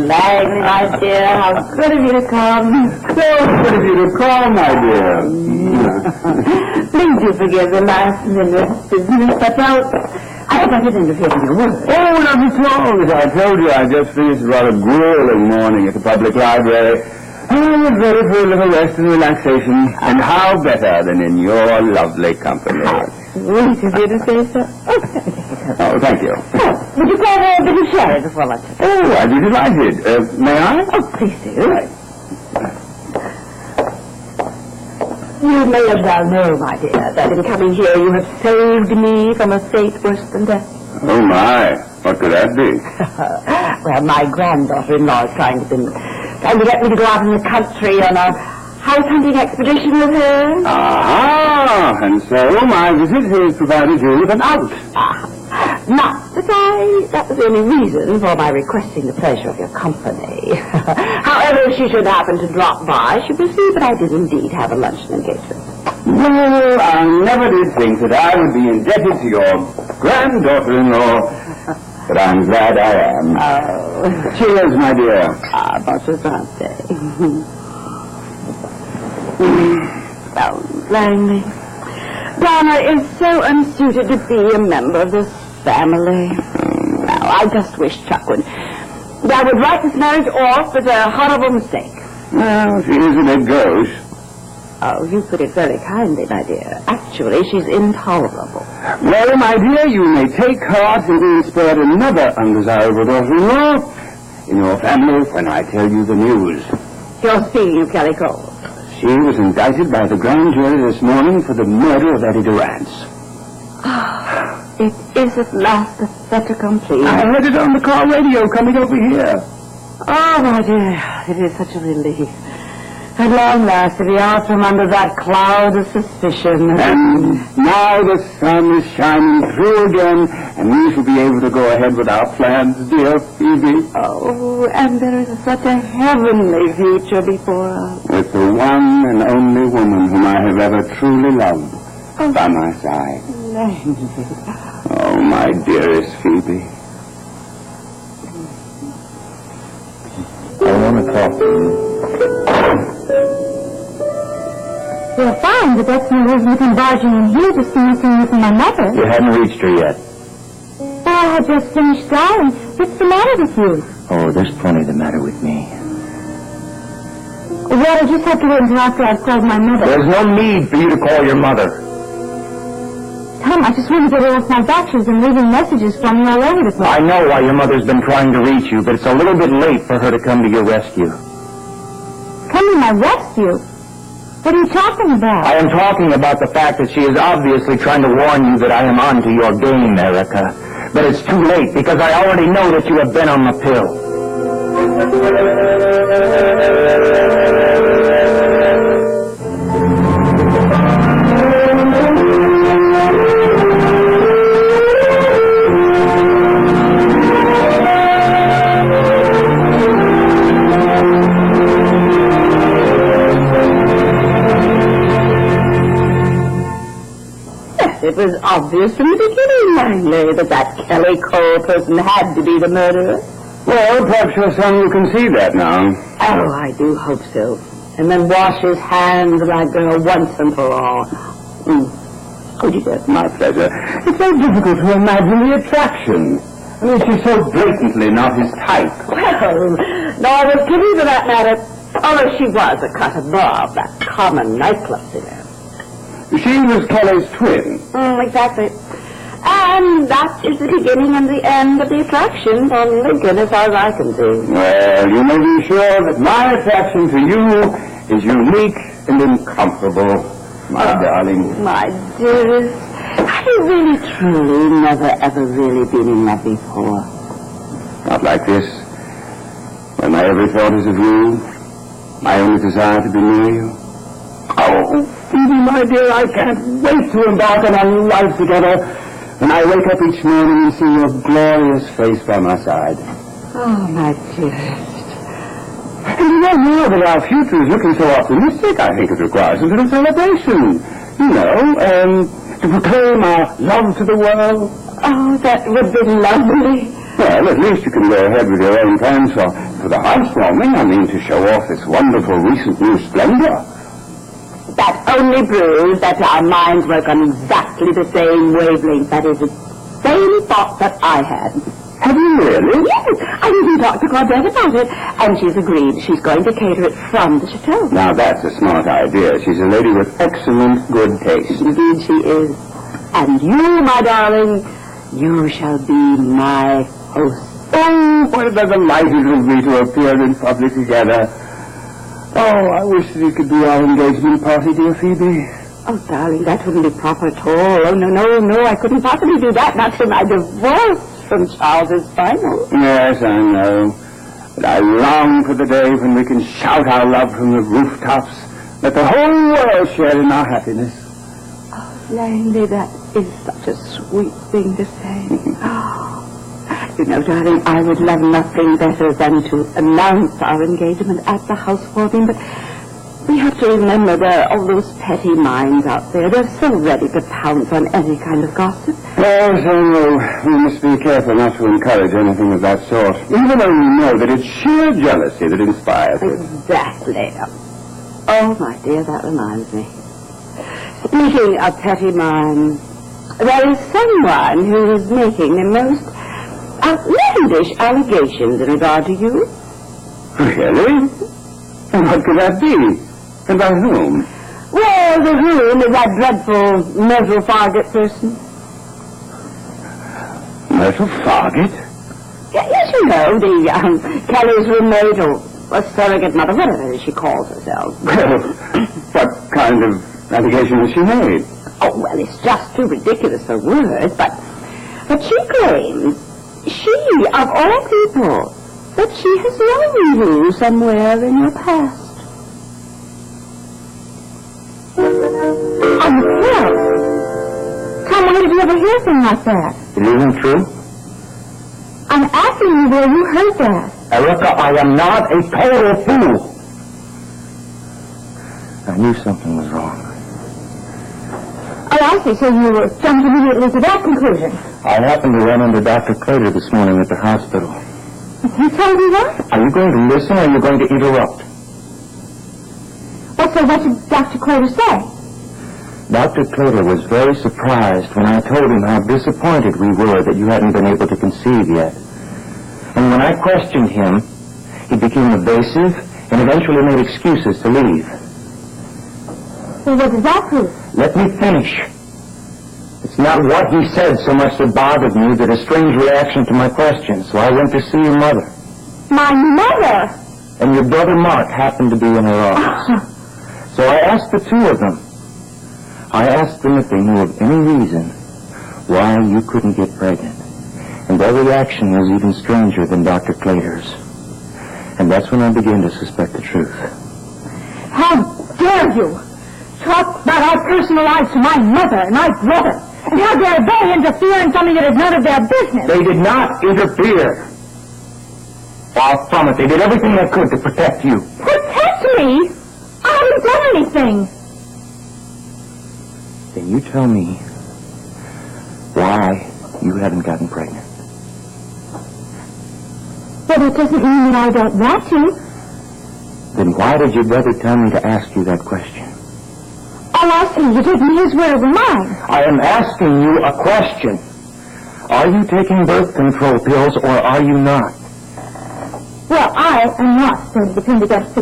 Langley, my dear, how good of you to come. So good of you to call, my dear. Please do forgive the last minute business, but I hope I didn't interfere with your work. Oh, not at all. As I told you, I just finished a rather grueling morning at the public library. I was ready for a little rest and relaxation, and how better than in your lovely company. Sweet of you to say so. Oh, thank you. Would you call a bit of sherry before lunch? Oh, I'd be delighted. May I? Oh, please do. Right. You may as well know, my dear, that in coming here you have saved me from a fate worse than death. Oh, my. What could that be? Well, my granddaughter-in-law is trying to get me to go out in the country on a house hunting expedition with her. Ah, and so my visit has provided you with an out. Not that that was the only reason for my requesting the pleasure of your company. However, if she should happen to drop by, she will see that I did indeed have a luncheon engagement. Well, I never did think that I would be indebted to your granddaughter-in-law, but I'm glad I am. Oh. Cheers, my dear. Votre santé. Langley. Donna is so unsuited to be a member of this family. Now, I just wish Chuck would write this marriage off as a horrible mistake. Well, she isn't a ghost. Oh, you put it very kindly, my dear. Actually, she's intolerable. Well, my dear, you may take heart in being spared another undesirable daughter-in-law in your family when I tell you the news. You're speaking of Kelly Cole. She was indicted by the grand jury this morning for the murder of Eddie Dorrance. It is at last a fait accompli. I heard it on the car radio coming over here. Oh, my dear, it is such a relief. At long last to be out from under that cloud of suspicion. And now the sun is shining through again, and we shall be able to go ahead with our plans, dear Phoebe. Oh, and there is such a heavenly future before us. With the one and only woman whom I have ever truly loved by my side. Oh, my dearest Phoebe. I want to talk to you. You're fine, but that's no reason you can barging in here to see me with my mother. You hadn't reached her yet. Well, I had just finished dialing. What's the matter with you? Oh, there's plenty the matter with me. Well, I just have to wait until after I've called my mother. There's no need for you to call your mother. Tom, I just want to get her off my back. She's been leaving messages for me all over the place. I know why your mother's been trying to reach you, but it's a little bit late for her to come to your rescue. Come to my rescue? What are you talking about? I am talking about the fact that she is obviously trying to warn you that I am onto your game, Erica. But it's too late, because I already know that you have been on the pill. It was obvious from the beginning, Langley, that Kelly Cole person had to be the murderer. Well, perhaps your son will concede that now. Oh, I do hope so. And then wash his hands of that girl once and for all. Could you do it? My pleasure. It's so difficult to imagine the attraction. I mean, she's so blatantly not his type. Well, nor was Kitty for that matter. Although she was a cut above that common nightclub singer. She was Kelly's twin. Exactly. And that is the beginning and the end of the attraction for Lincoln, as far as I can see. Well, you may be sure that my attraction to you is unique and incomparable, my darling. My dearest, have you really, truly never, ever really been in love before? Not like this. When my every thought is of you, my only desire to be near you. Oh, Phoebe, my dear, I can't wait to embark on our new life together. When I wake up each morning and see your glorious face by my side. Oh, my dearest. And you know, now that our future is looking so optimistic, I think it requires a little celebration. You know, to proclaim our love to the world. Oh, that would be lovely. Well, at least you can go ahead with your own plans for the housewarming. I mean, to show off this wonderful recent new splendor. That only proves that our minds work on exactly the same wavelength. That is the same thought that I had. Have you really? Yes, I even talked to Claudette about it, and she's agreed she's going to cater it from the chateau. Now, that's a smart idea. She's a lady with excellent good taste. Indeed she is. And you, my darling, you shall be my host. Oh, what a delight it will be to appear in public together. Oh, I wish that it could be our engagement party, dear Phoebe. Oh, darling, that wouldn't be proper at all. Oh, no, I couldn't possibly do that, not till my divorce from Charles is final. Yes, I know. But I long for the day when we can shout our love from the rooftops. Let the whole world share in our happiness. Oh, Langley, that is such a sweet thing to say. You know, darling, I would love nothing better than to announce our engagement at the housewarming, but we have to remember there are all those petty minds out there. They're so ready to pounce on any kind of gossip. Yes, I know. We must be careful not to encourage anything of that sort, even though we know that it's sheer jealousy that inspires it. Exactly. Oh, my dear, that reminds me. Speaking of petty minds, there is someone who is making the most outlandish allegations in regard to you. Really? And what could that be? And by whom? Well, the whom is that dreadful Myrtle Fargate person. Myrtle Fargate? Yes, you know, the Kelly's roommate or surrogate mother, whatever she calls herself. Well, what kind of allegation has she made? Oh, well, it's just too ridiculous for words, but she claims, she, of all people, that she has known you somewhere in your past. Oh, well. Tom, why did you ever hear something like that? It isn't true? I'm asking you where you heard that. Erica, I am not a total fool. I knew something was wrong. Oh, I see. So you jumped immediately to that conclusion. I happened to run into Dr. Crater this morning at the hospital. He told you that? Are you going to listen or are you going to interrupt? Well, so what did Dr. Crater say? Dr. Crater was very surprised when I told him how disappointed we were that you hadn't been able to conceive yet. And when I questioned him, he became evasive and eventually made excuses to leave. Well, what does that prove? Let me finish. It's not what he said so much that bothered me, but a strange reaction to my questions. So I went to see your mother. My mother? And your brother Mark happened to be in her office. So I asked the two of them. I asked them if they knew of any reason why you couldn't get pregnant. And their reaction was even stranger than Dr. Claytor's. And that's when I began to suspect the truth. How dare you talk about our personal lives to my mother and my brother? And how dare they interfere in something that is none of their business? They did not interfere. Far from it. They did everything they could to protect you. Protect me? I haven't done anything. Then you tell me why you haven't gotten pregnant. Well, that doesn't mean that I don't want to. Then why did your brother tell me to ask you that question? All asking you to take his word over mine. I am asking you a question. Are you taking birth control pills or are you not? Well, I am not going to defend against the